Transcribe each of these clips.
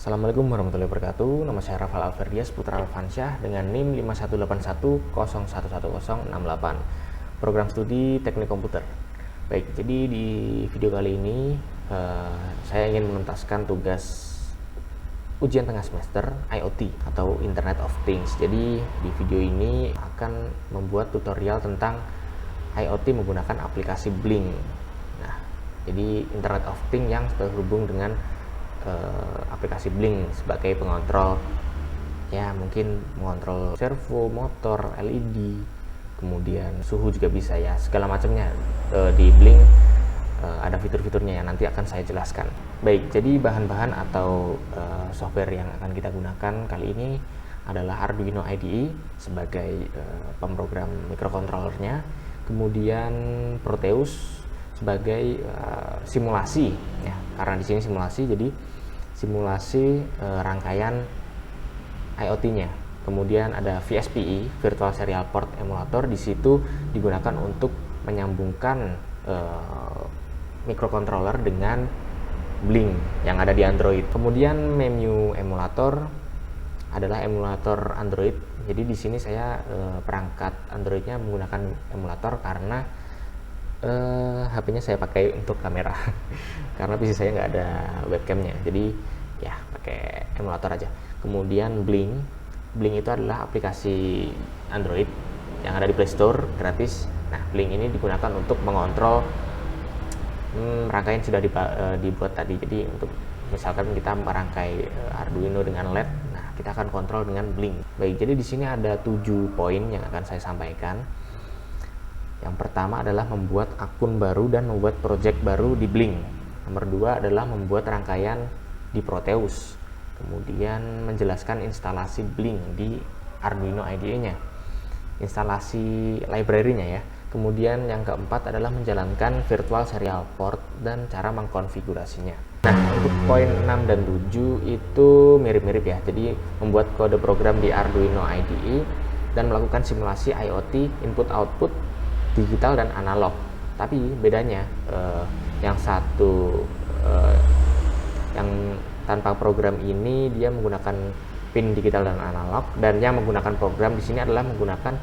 Assalamualaikum warahmatullahi wabarakatuh. Nama saya Rafael Alverdias Putra Alfansyah dengan NIM 5181011068. Program studi Teknik Komputer. Baik, jadi di video kali ini saya ingin menuntaskan tugas ujian tengah semester IoT atau Internet of Things. Jadi di video ini akan membuat tutorial tentang IoT menggunakan aplikasi Blink. Nah, jadi Internet of Things yang terhubung dengan aplikasi Blink sebagai pengontrol, ya mungkin mengontrol servo, motor, LED, kemudian suhu juga bisa, ya segala macamnya. Di Blink ada fitur-fiturnya yang nanti akan saya jelaskan. Baik, jadi bahan-bahan atau software yang akan kita gunakan kali ini adalah Arduino IDE sebagai pemrogram microcontrollernya, kemudian Proteus sebagai simulasi, ya karena di sini simulasi, jadi simulasi rangkaian IoT-nya. Kemudian ada VSPE, Virtual Serial Port Emulator, di situ digunakan untuk menyambungkan microcontroller dengan Blink yang ada di Android. Kemudian menu emulator adalah emulator Android. Jadi di sini saya perangkat Androidnya menggunakan emulator karena HP-nya saya pakai untuk kamera karena PC saya nggak ada webcamnya, jadi ya pakai emulator aja. Kemudian Blink itu adalah aplikasi Android yang ada di Play Store gratis. Nah, Blink ini digunakan untuk mengontrol rangkaian sudah dibuat tadi. Jadi untuk misalkan kita merangkai Arduino dengan LED, nah kita akan kontrol dengan Blink. Baik, jadi di sini ada 7 poin yang akan saya sampaikan. Yang pertama adalah membuat akun baru dan membuat project baru di Blink. Nomor 2 adalah membuat rangkaian di Proteus. Kemudian menjelaskan instalasi Blink di Arduino IDE-nya. Instalasi library-nya ya. Kemudian yang keempat adalah menjalankan virtual serial port dan cara mengkonfigurasinya. Nah, untuk poin 6 dan 7 itu mirip-mirip ya. Jadi membuat kode program di Arduino IDE dan melakukan simulasi IoT input-output digital dan analog. Tapi bedanya yang satu yang tanpa program ini dia menggunakan pin digital dan analog, dan yang menggunakan program di sini adalah menggunakan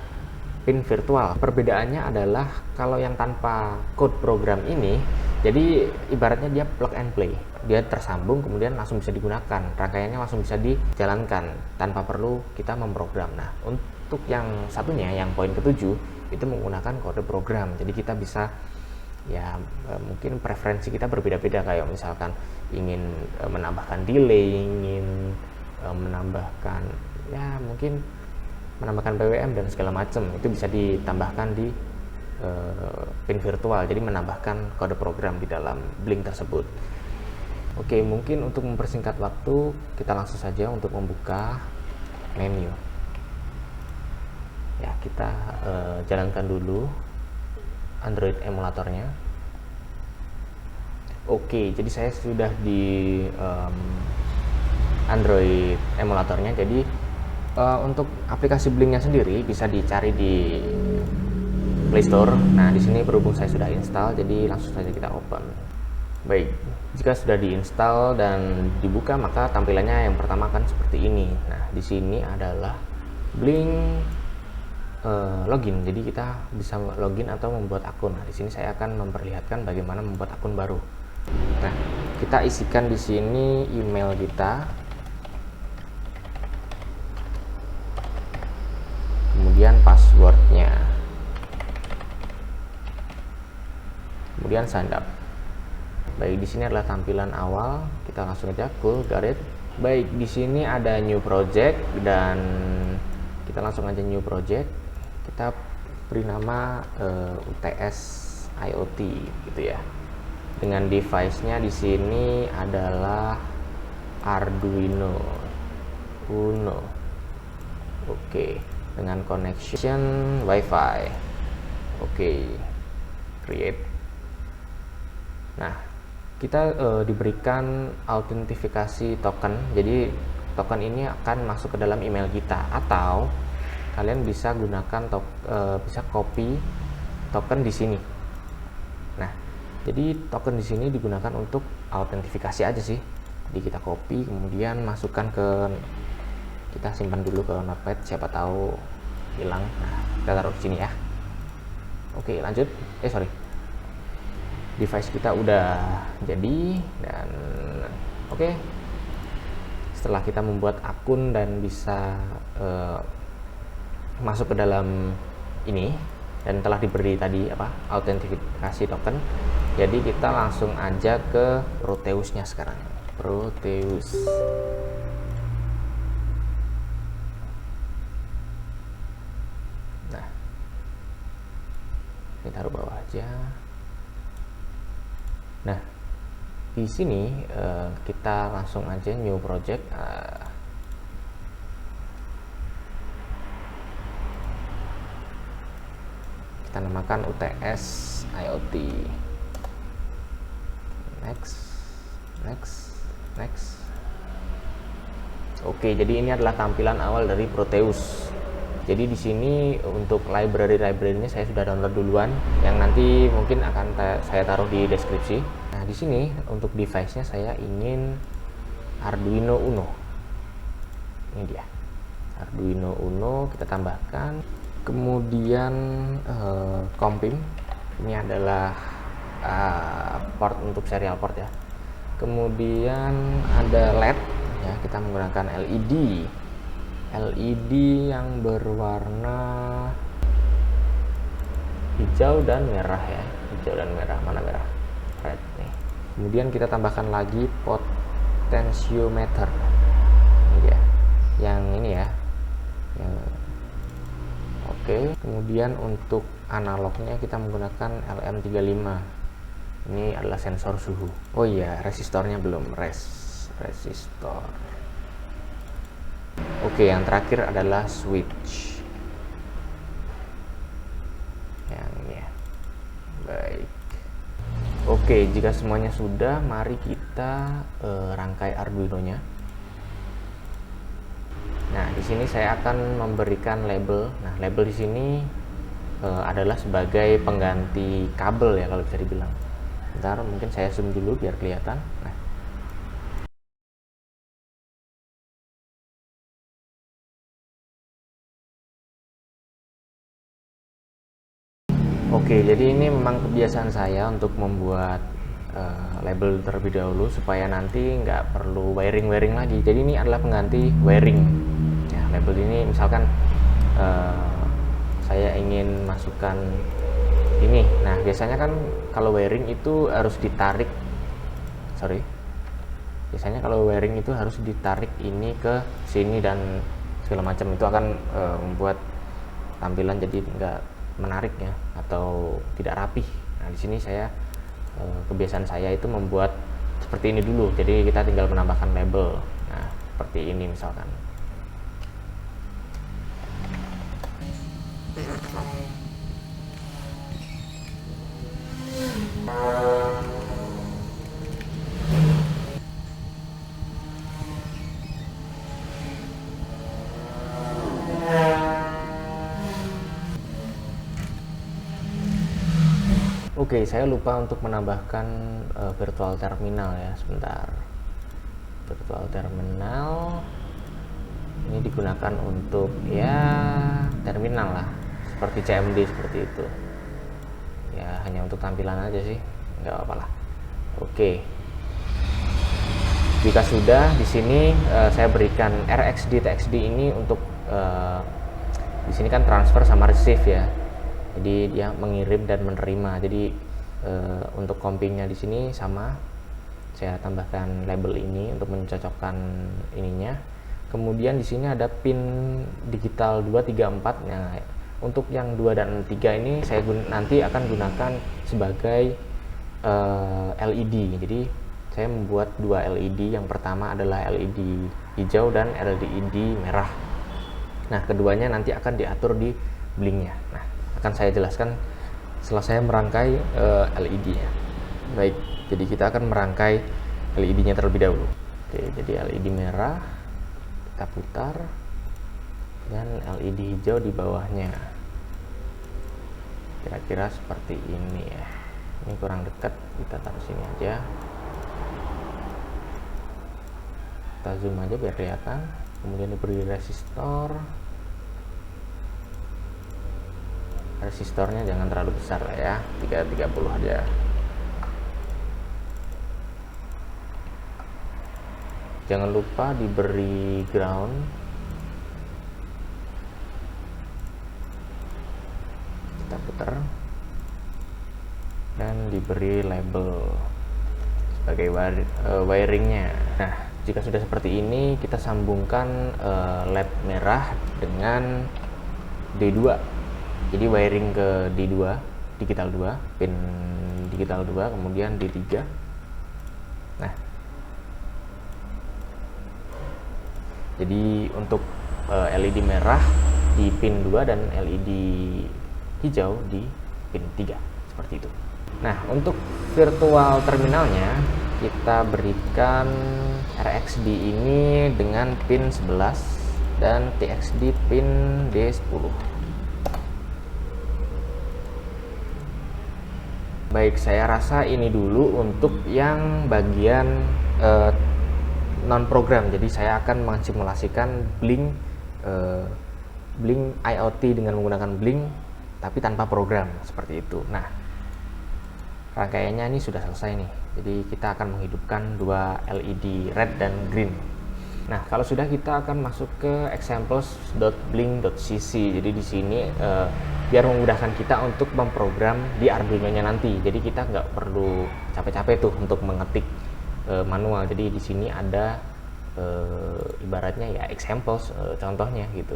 pin virtual. Perbedaannya adalah kalau yang tanpa code program ini, jadi ibaratnya dia plug and play. Dia tersambung kemudian langsung bisa digunakan, rangkaiannya langsung bisa dijalankan tanpa perlu kita memprogram. Nah, untuk yang satunya, yang poin ke-7 itu menggunakan kode program. Jadi kita bisa ya mungkin preferensi kita berbeda-beda, kayak misalkan ingin menambahkan delay, ingin menambahkan ya mungkin menambahkan PWM dan segala macam, itu bisa ditambahkan di pin virtual, jadi menambahkan kode program di dalam Blink tersebut. Oke, mungkin untuk mempersingkat waktu kita langsung saja untuk membuka menu. Ya, kita jalankan dulu Android emulatornya. Oke, jadi saya sudah di Android emulatornya. Jadi untuk aplikasi Blinknya sendiri bisa dicari di Play Store. Nah, di sini berhubung saya sudah install, jadi langsung saja kita open. Baik, jika sudah diinstal dan dibuka, maka tampilannya yang pertama akan seperti ini. Nah, di sini adalah Blink login, jadi kita bisa login atau membuat akun. Nah, di sini saya akan memperlihatkan bagaimana membuat akun baru. Nah, kita isikan di sini email kita, kemudian passwordnya, kemudian sign up. Baik, di sini adalah tampilan awal. Kita langsung aja cool, got it. Baik, di sini ada new project dan kita langsung aja new project. Kita beri nama UTS IoT gitu ya. Dengan device-nya di sini adalah Arduino Uno. Oke, dengan connection WiFi. Oke, create. Nah, kita diberikan autentifikasi token. Jadi token ini akan masuk ke dalam email kita, atau kalian bisa gunakan bisa copy token di sini. Nah, jadi token di sini digunakan untuk autentifikasi aja sih. Jadi kita copy, kemudian masukkan ke, kita simpan dulu ke notepad, siapa tahu hilang. Nah, kita taruh di sini ya. Oke, lanjut. Sorry. Device kita udah jadi, dan oke. Setelah kita membuat akun dan bisa masuk ke dalam ini, dan telah diberi tadi autentikasi token, jadi kita langsung aja ke Proteusnya sekarang. Proteus. Nah, ini taruh bawah aja. Nah, di sini kita langsung aja new project. Kita namakan UTS IoT. Next. Oke, jadi ini adalah tampilan awal dari Proteus. Jadi di sini untuk library-nya saya sudah download duluan, yang nanti mungkin akan saya taruh di deskripsi. Nah, di sini untuk device-nya saya ingin Arduino Uno. Ini dia. Arduino Uno kita tambahkan. Kemudian COM-PIM. Ini adalah port untuk serial port ya. Kemudian ada LED ya, kita menggunakan LED yang berwarna hijau dan merah ya. Hijau dan merah, mana merah? Red nih. Kemudian kita tambahkan lagi potentiometer. Ini dia. Yang ini ya. Oke, kemudian untuk analognya kita menggunakan LM35. Ini adalah sensor suhu. Oh iya, resistornya belum. Resistor. Oke, yang terakhir adalah switch. Yang ini ya. Baik. Oke, jika semuanya sudah, mari kita rangkai Arduino-nya. Nah, di sini saya akan memberikan label. Nah, label di sini adalah sebagai pengganti kabel ya, kalau bisa dibilang. Bentar, mungkin saya zoom dulu biar kelihatan. Nah, oke, jadi ini memang kebiasaan saya untuk membuat label terlebih dahulu supaya nanti nggak perlu wiring lagi. Jadi ini adalah pengganti wiring. Ya, label ini misalkan saya ingin masukkan ini. Nah, biasanya kan kalau wiring itu harus ditarik. Biasanya kalau wiring itu harus ditarik ini ke sini dan segala macam, itu akan membuat tampilan jadi nggak menarik ya, atau tidak rapih. Nah, di sini saya kebiasaan saya itu membuat seperti ini dulu. Jadi kita tinggal menambahkan label. Nah, seperti ini misalkan. Oke, saya lupa untuk menambahkan virtual terminal ya, sebentar. Virtual terminal ini digunakan untuk ya terminal lah, seperti CMD seperti itu. Ya hanya untuk tampilan aja sih, nggak apa-apa lah. Oke. Jika sudah, di sini saya berikan RxD TXD ini untuk di sini kan transfer sama receive ya. Jadi dia mengirim dan menerima. Jadi untuk comping-nya di sini sama, saya tambahkan label ini untuk mencocokkan ininya. Kemudian di sini ada pin digital 2, 3, 4. Nah, untuk yang 2 dan 3 ini saya nanti akan gunakan sebagai LED. Jadi saya membuat 2 LED. Yang pertama adalah LED hijau dan LED merah. Nah, keduanya nanti akan diatur di blinknya. Nah, akan saya jelaskan setelah saya merangkai LED-nya. Baik, jadi kita akan merangkai LED-nya terlebih dahulu. Oke, jadi LED merah kita putar dan LED hijau di bawahnya. Kira-kira seperti ini ya. Ini kurang dekat, kita taruh sini aja. kita zoom aja biar kelihatan. Kemudian diberi resistornya jangan terlalu besar lah ya, 330 aja. Jangan lupa diberi ground. Kita putar dan diberi label sebagai wiringnya. Nah, jika sudah seperti ini, kita sambungkan LED merah dengan D2. Jadi wiring ke D2, digital 2, pin digital 2, kemudian D3. Nah, jadi untuk LED merah di pin 2 dan LED hijau di pin 3, seperti itu. Nah, untuk virtual terminalnya kita berikan RXD ini dengan pin 11 dan TXD pin D10. Baik, saya rasa ini dulu untuk yang bagian non program. Jadi saya akan mensimulasikan Blink IoT dengan menggunakan Blink tapi tanpa program, seperti itu. Nah, rangkaiannya ini sudah selesai nih. Jadi kita akan menghidupkan dua LED red dan green. Nah, kalau sudah, kita akan masuk ke examples.blink.cc. Jadi di sini biar memudahkan kita untuk memprogram di Arduino-nya nanti. Jadi kita nggak perlu capek-capek tuh untuk mengetik manual. Jadi di sini ada ibaratnya ya examples, contohnya gitu.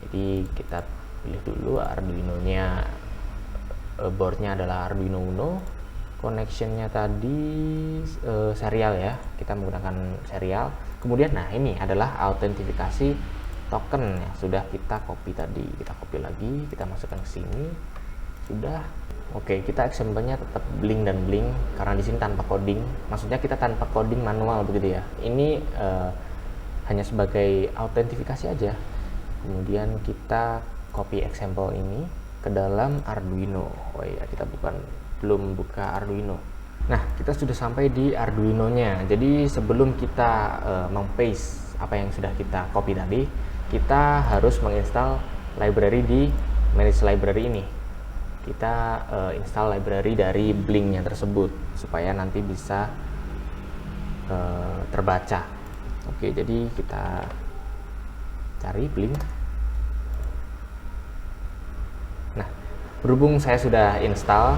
Jadi kita pilih dulu Arduino-nya, boardnya adalah Arduino Uno. Connectionnya tadi serial ya, kita menggunakan serial. Kemudian nah, ini adalah autentifikasi token yang sudah kita copy tadi. Kita copy lagi, kita masukkan ke sini. Sudah. Oke, kita example-nya tetap Blink dan Blink karena di sini tanpa coding. Maksudnya kita tanpa coding manual begitu ya. Ini hanya sebagai autentifikasi aja. Kemudian kita copy example ini ke dalam Arduino. Oh iya, kita belum buka Arduino. Nah, kita sudah sampai di Arduino-nya. Jadi sebelum kita meng-paste apa yang sudah kita copy tadi, kita harus menginstal library di manage library ini. Kita install library dari Blink-nya tersebut supaya nanti bisa terbaca. Oke, jadi kita cari Blink. Nah, berhubung saya sudah install,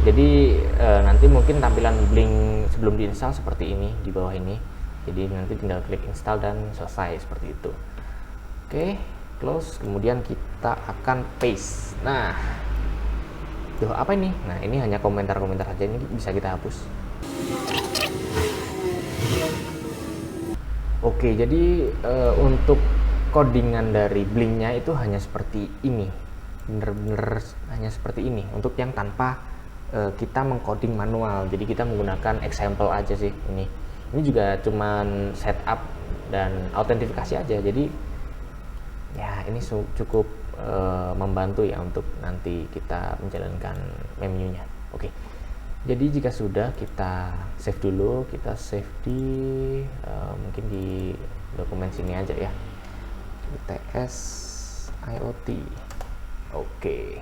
jadi nanti mungkin tampilan Blink sebelum diinstal seperti ini di bawah ini. Jadi nanti tinggal klik install dan selesai seperti itu. Oke, close. Kemudian kita akan paste. Nah, tuh apa ini? Nah, ini hanya komentar-komentar saja, ini bisa kita hapus. Oke, jadi untuk codingan dari Blink-nya itu hanya seperti ini. Bener-bener hanya seperti ini untuk yang tanpa kita mengcoding manual. Jadi kita menggunakan example aja sih ini juga cuman setup dan autentifikasi aja. Jadi ya ini cukup membantu ya untuk nanti kita menjalankan menu-nya. Oke, jadi jika sudah, kita save dulu. Kita save di mungkin di dokumen sini aja ya, TS IoT. Oke,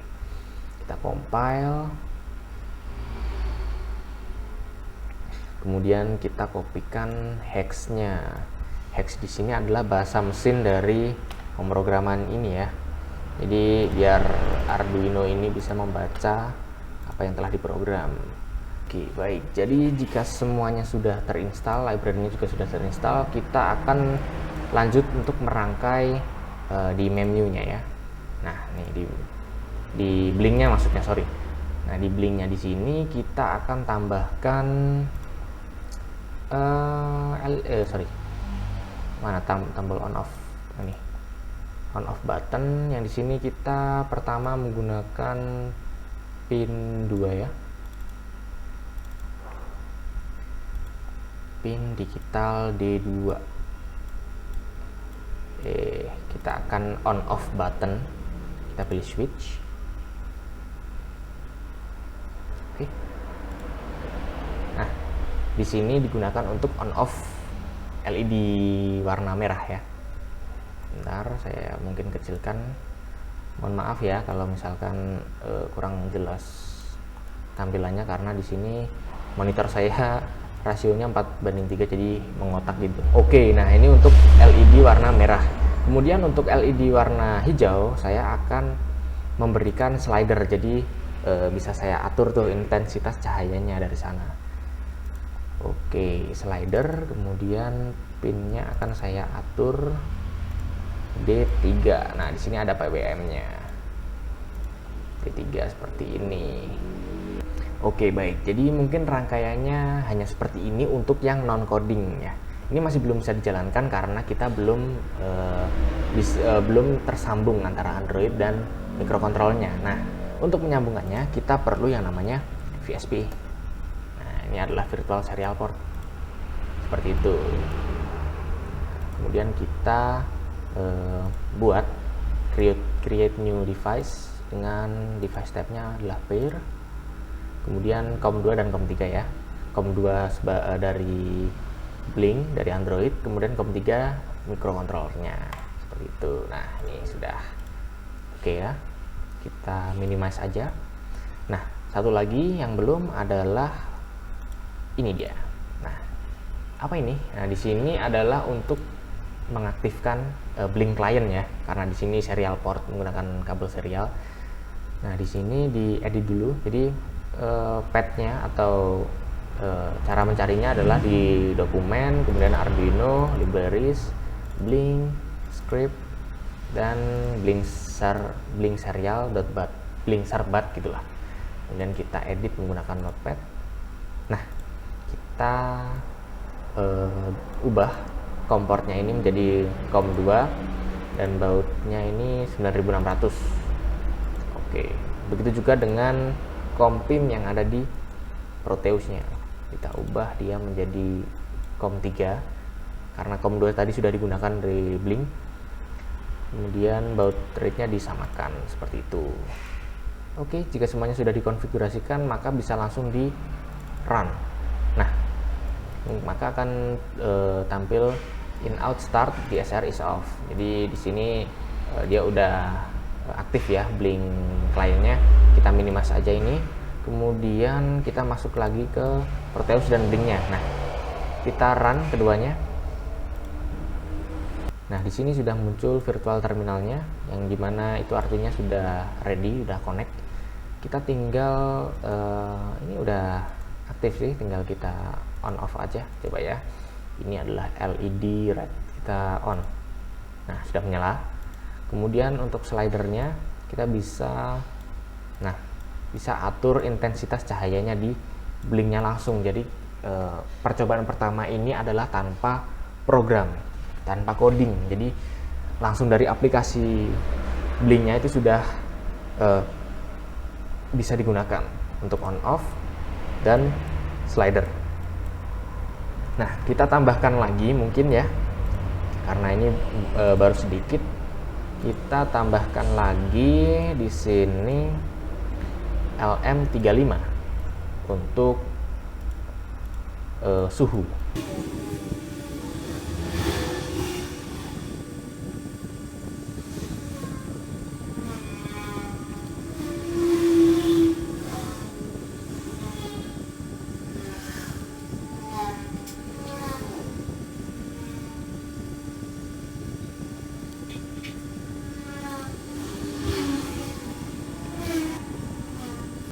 kita compile, kemudian kita kopikan hex-nya. Hex di sini adalah bahasa mesin dari pemrograman ini ya. Jadi biar Arduino ini bisa membaca apa yang telah diprogram. Oke, baik. Jadi jika semuanya sudah terinstall, library-nya juga sudah terinstall, kita akan lanjut untuk merangkai di menu-nya ya. Nah, nih di Blink-nya maksudnya, sorry. Nah, di Blink-nya di sini kita akan tambahkan mana tombol on off ini. On off button yang di sini kita pertama menggunakan pin 2 ya. Pin digital D2. Kita akan on off button. Kita pilih switch. Oke. Nah, di sini digunakan untuk on off LED warna merah ya. Bentar, saya mungkin kecilkan. Mohon maaf ya kalau misalkan kurang jelas tampilannya, karena di sini monitor saya rasionya 4:3 jadi mengotak gitu. Oke, nah ini untuk LED warna merah. Kemudian untuk LED warna hijau saya akan memberikan slider, jadi bisa saya atur tuh intensitas cahayanya dari sana. Oke, slider, kemudian pinnya akan saya atur D3. Nah, di sini ada PWM-nya. D3 seperti ini. Oke, baik. Jadi mungkin rangkaiannya hanya seperti ini untuk yang non coding ya. Ini masih belum bisa dijalankan karena kita belum tersambung antara Android dan microcontrollernya. Nah, untuk menyambungkannya kita perlu yang namanya VSP. Nah, ini adalah virtual serial port. Seperti itu. Kemudian kita buat create new device dengan device type-nya adalah pair, kemudian COM2 dan COM3 ya. COM2 dari Blink dari Android, kemudian COM3 microcontrollernya seperti itu. Nah, ini sudah oke ya, kita minimize aja. Nah, satu lagi yang belum adalah ini dia. Nah, apa ini? Nah, di sini adalah untuk mengaktifkan Blink client ya, karena di sini serial port menggunakan kabel serial. Nah, di sini diedit dulu. Jadi path-nya atau cara mencarinya adalah di dokumen, kemudian Arduino, libraries, Blink, script, dan Blink serial.bat, Blink serbat gitulah. Kemudian kita edit menggunakan notepad. Nah, kita ubah komportnya ini menjadi COM2 dan bautnya ini 9600. Oke, begitu juga dengan COM-PIM yang ada di Proteusnya. Kita ubah dia menjadi COM3 karena COM2 tadi sudah digunakan di Blink. Kemudian baut rate-nya disamakan seperti itu. Oke, jika semuanya sudah dikonfigurasikan maka bisa langsung di run. Nah, maka akan tampil in out start DSR is off. Jadi di sini dia udah aktif ya Blink kliennya. Kita minimize aja ini. Kemudian kita masuk lagi ke Proteus dan Blinknya. Nah, kita run keduanya. Nah, di sini sudah muncul virtual terminalnya, yang dimana itu artinya sudah ready, sudah connect. Kita tinggal ini udah aktif sih, tinggal kita on off aja. Coba ya. Ini adalah LED red, kita on. Nah, sudah menyala. Kemudian untuk slidernya kita bisa atur intensitas cahayanya di Blinknya langsung. Jadi percobaan pertama ini adalah tanpa program, tanpa coding. Jadi langsung dari aplikasi Blinknya itu sudah bisa digunakan untuk on off dan slider. Nah, kita tambahkan lagi mungkin ya, karena ini baru sedikit. Kita tambahkan lagi di sini LM35 untuk suhu.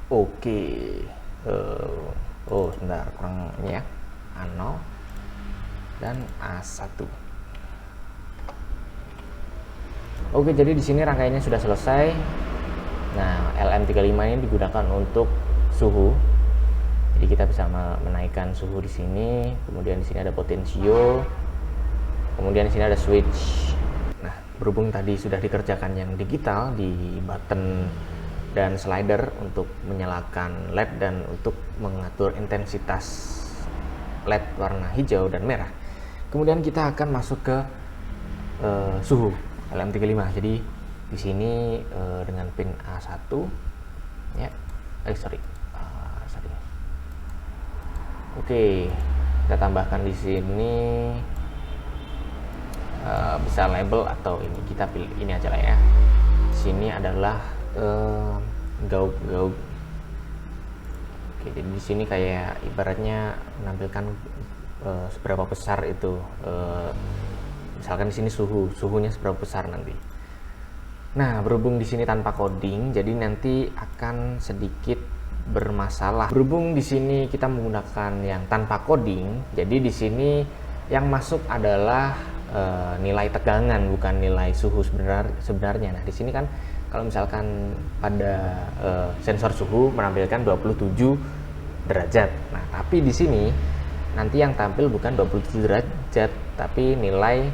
Oke, sebentar, kurang ini ya, A0 dan A1. Oke, jadi di sini rangkaiannya sudah selesai. Nah, LM35 ini digunakan untuk suhu. Jadi kita bisa menaikkan suhu di sini. Kemudian di sini ada potensio. Kemudian di sini ada switch. Nah, berhubung tadi sudah dikerjakan yang digital di button dan slider untuk menyalakan LED dan untuk mengatur intensitas LED warna hijau dan merah. Kemudian kita akan masuk ke suhu LM35. Jadi di sini dengan pin A1 ya. Sorry. Oke, kita tambahkan di sini bisa label atau ini, kita pilih ini aja lah ya. Sini adalah gaub. Oke, jadi di sini kayak ibaratnya menampilkan seberapa besar itu, misalkan di sini suhunya seberapa besar nanti. Nah, berhubung di sini tanpa coding, jadi nanti akan sedikit bermasalah. Berhubung di sini kita menggunakan yang tanpa coding, jadi di sini yang masuk adalah nilai tegangan, bukan nilai suhu sebenarnya. Nah, di sini kan kalau misalkan pada sensor suhu menampilkan 27 derajat. Nah, tapi di sini nanti yang tampil bukan 27 derajat, tapi nilai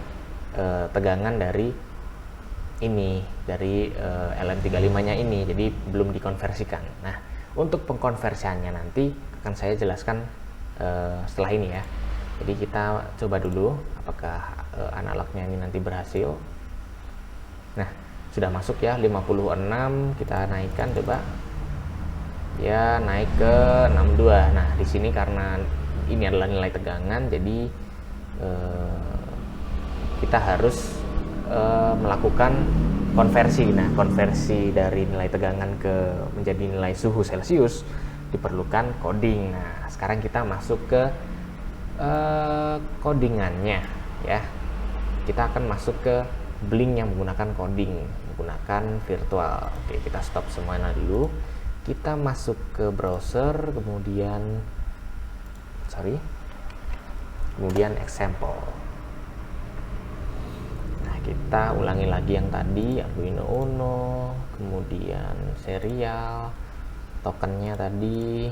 tegangan dari ini, dari LM35-nya ini, jadi belum dikonversikan. Nah, untuk pengkonversiannya nanti akan saya jelaskan setelah ini ya. Jadi kita coba dulu apakah analognya ini nanti berhasil. Nah, sudah masuk ya 56, kita naikkan coba. Ya, naik ke 62. Nah, di sini karena ini adalah nilai tegangan, jadi kita harus melakukan konversi. Nah, konversi dari nilai tegangan menjadi nilai suhu Celcius diperlukan coding. Nah, sekarang kita masuk ke codingannya ya. Kita akan masuk ke Blink yang menggunakan coding, menggunakan virtual. Oke, kita stop semuanya dulu. Kita masuk ke browser, kemudian example. Nah, kita ulangi lagi yang tadi, Arduino Uno, kemudian serial, tokennya tadi,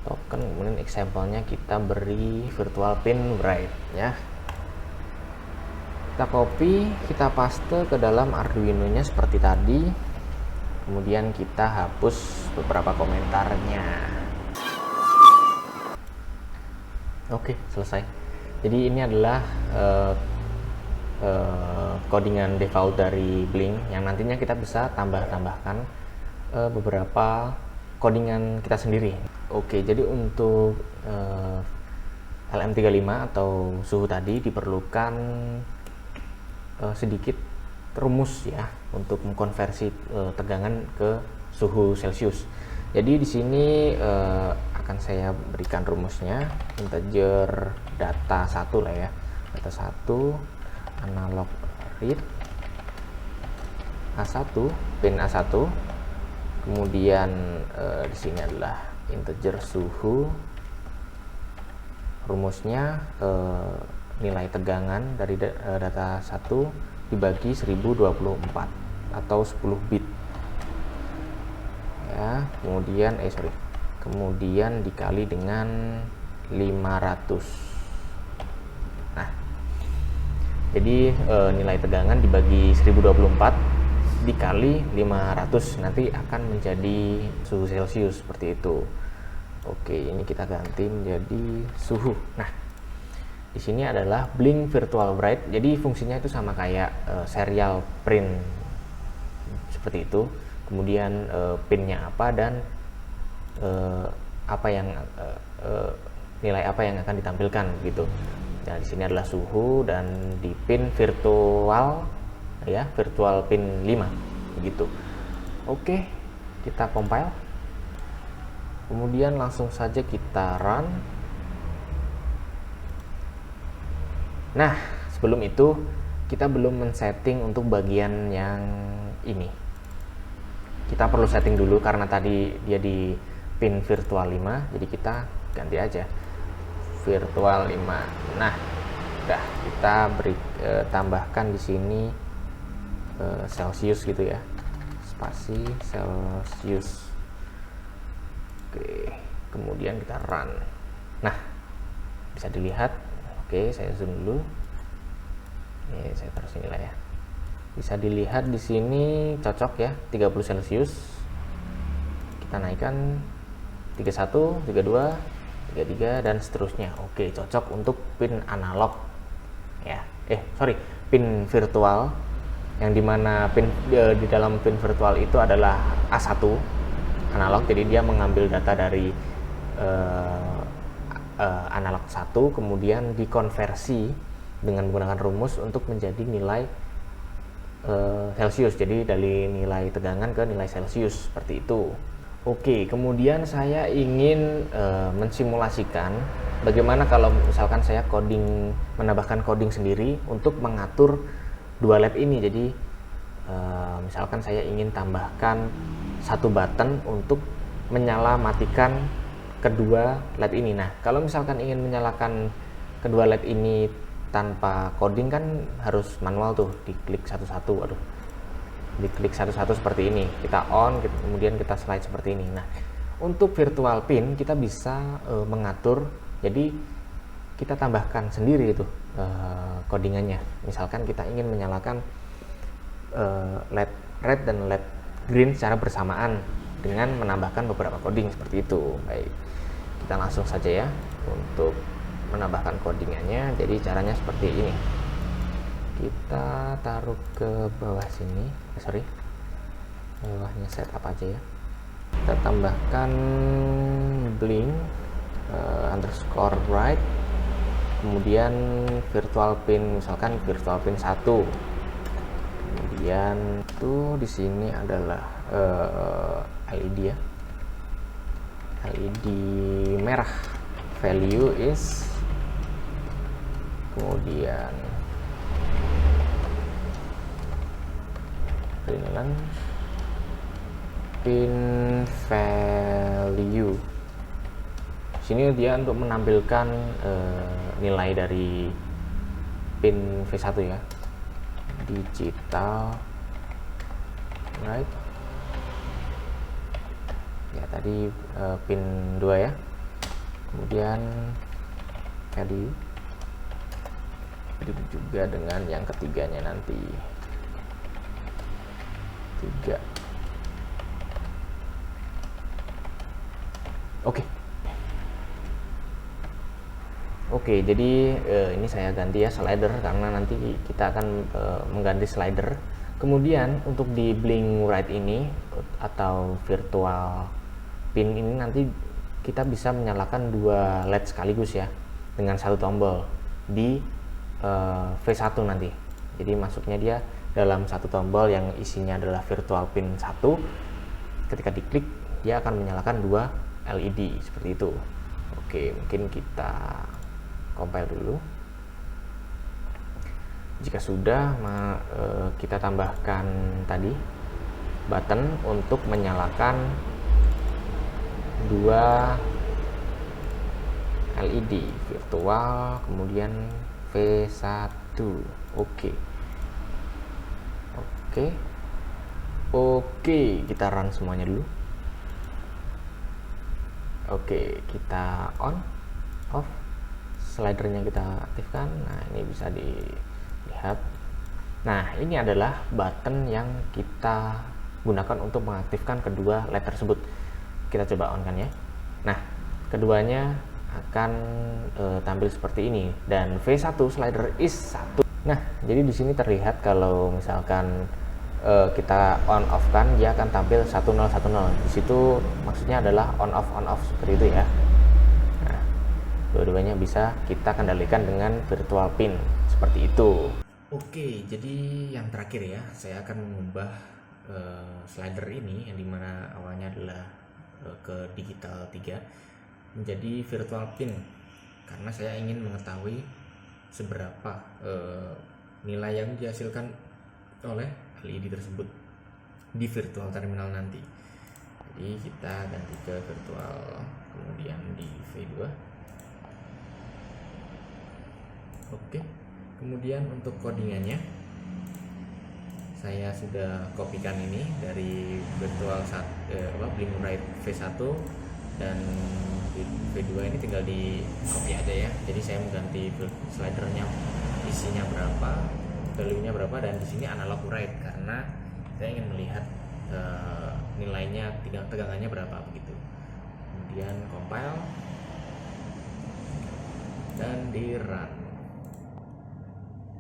token, kemudian example-nya kita beri virtual pin bright ya. Kita copy, kita paste ke dalam Arduino-nya seperti tadi. Kemudian kita hapus beberapa komentarnya. Oke, selesai. Jadi ini adalah codingan default dari Blink yang nantinya kita bisa tambahkan beberapa codingan kita sendiri. Oke, jadi untuk LM35 atau suhu tadi diperlukan sedikit rumus ya untuk mengkonversi tegangan ke suhu Celcius. Jadi di sini akan saya berikan rumusnya, integer data 1 lah ya. Data 1 analog read A1, pin A1. Kemudian di sini adalah integer suhu. Rumusnya nilai tegangan dari data 1 dibagi 1024 atau 10 bit ya, kemudian dikali dengan 500. Nah, jadi nilai tegangan dibagi 1024 dikali 500 nanti akan menjadi suhu Celcius seperti itu. Oke, ini kita ganti menjadi suhu. Nah, di sini adalah Blink Virtual Bright. Jadi fungsinya itu sama kayak serial print seperti itu. Kemudian pinnya apa dan nilai apa yang akan ditampilkan gitu. Nah, di sini adalah suhu dan di pin virtual ya, virtual pin 5 begitu. Oke, kita compile. Kemudian langsung saja kita run. Nah, sebelum itu kita belum men-setting untuk bagian yang ini. Kita perlu setting dulu karena tadi dia di pin virtual 5, jadi kita ganti aja virtual 5. Nah, udah kita tambahkan di sini Celcius gitu ya, spasi Celcius. Oke, kemudian kita run. Nah, bisa dilihat. Oke, saya zoom dulu. Ini saya taruh sini lah ya. Bisa dilihat di sini cocok ya, 30 Celcius. Kita naikkan 31, 32, 33 dan seterusnya. Oke, cocok untuk pin analog ya. Pin virtual yang dimana pin di dalam pin virtual itu adalah A1 analog, jadi dia mengambil data dari analog 1 kemudian dikonversi dengan menggunakan rumus untuk menjadi nilai Celsius. Jadi dari nilai tegangan ke nilai Celsius seperti itu. Oke, kemudian saya ingin mensimulasikan bagaimana kalau misalkan saya menambahkan coding sendiri untuk mengatur dua LED ini. Jadi misalkan saya ingin tambahkan satu button untuk menyala matikan kedua LED ini. Nah, kalau misalkan ingin menyalakan kedua LED ini tanpa coding kan harus manual tuh, diklik satu-satu. Diklik satu-satu seperti ini. Kita on, kemudian kita slide seperti ini. Nah, untuk virtual pin kita bisa mengatur. Jadi kita tambahkan sendiri itu codingannya. Misalkan kita ingin menyalakan LED red dan LED green secara bersamaan dengan menambahkan beberapa coding seperti itu. Baik, kita langsung saja ya untuk menambahkan codingannya. Jadi caranya seperti ini, kita taruh ke bawah sini, bawahnya setup aja ya. Kita tambahkan blink underscore right, kemudian virtual pin, misalkan virtual pin 1. Kemudian itu di sini adalah LED ya, LED merah, value is, kemudian pin value. Sini dia untuk menampilkan nilai dari pin V1 ya, digital right ya, tadi pin 2 ya, kemudian value juga dengan yang ketiganya nanti 3. Oke, jadi ini saya ganti ya slider karena nanti kita akan mengganti slider. Kemudian untuk di blink right ini atau virtual pin ini nanti kita bisa menyalakan dua LED sekaligus ya dengan satu tombol di V1 nanti. Jadi masuknya dia dalam satu tombol yang isinya adalah virtual pin 1. Ketika diklik dia akan menyalakan dua LED seperti itu. Oke, mungkin kita compile dulu. Jika sudah, kita tambahkan tadi button untuk menyalakan dua LED virtual, kemudian V1. Oke, kita run semuanya dulu. Oke, kita on, off, slidernya kita aktifkan. Nah, ini bisa dilihat. Nah, ini adalah button yang kita gunakan untuk mengaktifkan kedua LED tersebut. Kita coba on kan ya. Nah, keduanya akan tampil seperti ini, dan V1 slider is 1. Nah, jadi di sini terlihat kalau misalkan kita on off kan, dia akan tampil 1010. Di situ maksudnya adalah on off seperti itu ya. Nah, dua-duanya bisa kita kendalikan dengan virtual pin seperti itu. Oke, jadi yang terakhir ya, saya akan mengubah slider ini yang dimana awalnya adalah ke digital 3 menjadi virtual pin, karena saya ingin mengetahui seberapa nilai yang dihasilkan oleh LED tersebut di virtual terminal nanti. Jadi kita ganti ke virtual, kemudian di V2. Oke, kemudian untuk codingannya saya sudah kopikan ini dari virtual blink right V1, dan V2 ini tinggal di copy aja ya. Jadi saya mengganti slidernya isinya berapa, value-nya berapa, dan di sini analog right karena saya ingin melihat nilainya tegangannya berapa begitu. Kemudian compile dan di run.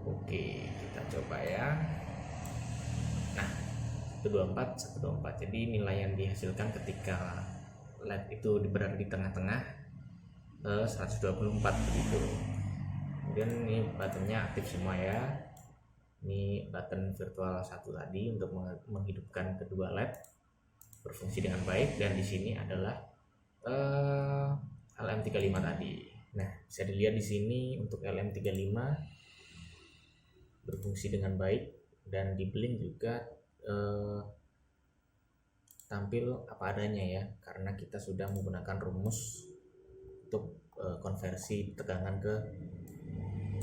Oke, kita coba ya. Nah, 124. Jadi nilai yang dihasilkan ketika LED itu berada di tengah-tengah 124 begitu. Kemudian ini buttonnya aktif semua ya. Ini button virtual 1 tadi untuk menghidupkan kedua led berfungsi dengan baik, dan di sini adalah LM35 tadi. Nah, bisa dilihat di sini untuk LM35 berfungsi dengan baik, dan di blink juga tampil apa adanya ya, karena kita sudah menggunakan rumus untuk konversi tegangan ke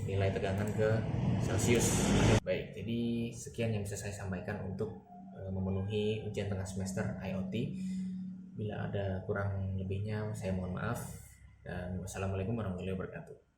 nilai tegangan ke Celcius. Baik, jadi sekian yang bisa saya sampaikan untuk memenuhi ujian tengah semester IoT. Bila ada kurang lebihnya saya mohon maaf, dan wassalamualaikum warahmatullahi wabarakatuh.